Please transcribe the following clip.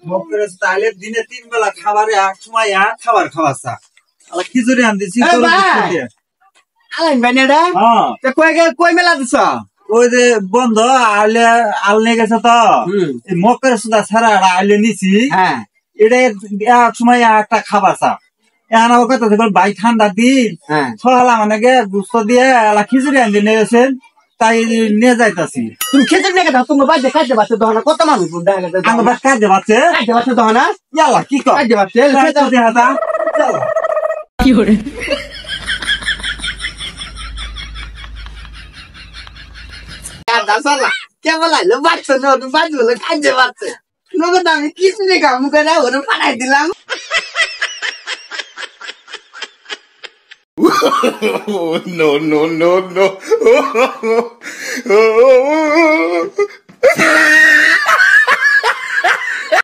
মকরে তাইলে দিনে 3 বেলা খাবারে এক সময় এক খাবার খাওয়াছা আলা খিচুড়ি আন দিছি তোর দিতে আলাইন বানেডা তে কই মেলা দিছ ওই যে বন্ধ আলনে গেছে তো এই মকরে সুদা ছাড়া আইলে নিছি হ্যাঁ এটা এক সময় একটা খাবারছা এখন আমার কথা ভাই ঠান্ডা দিন সকালে মানে গুস্ত দিয়ে আলা খিচুড়ি আন দিয়ে নিয়েছেন তাই নিয়ে যাইতাছি তুমি খেতে নেগে দাও তুমি বাইরে খাইতে পারছো তখন কত মানুষ আমার বাস কাজে পাচ্ছে খাইতে পারছো তখন ইয়ালা কি কর খাইতে পারছে দেখাতা কি করে দাসালা কে বলাইলো বাচ্চা না তুমি বাচ্চা বলে খাইতে পারছে নগদ আমি কিছু নেই কাম করে ওরে পাঠাই দিলাম no, no, no, no.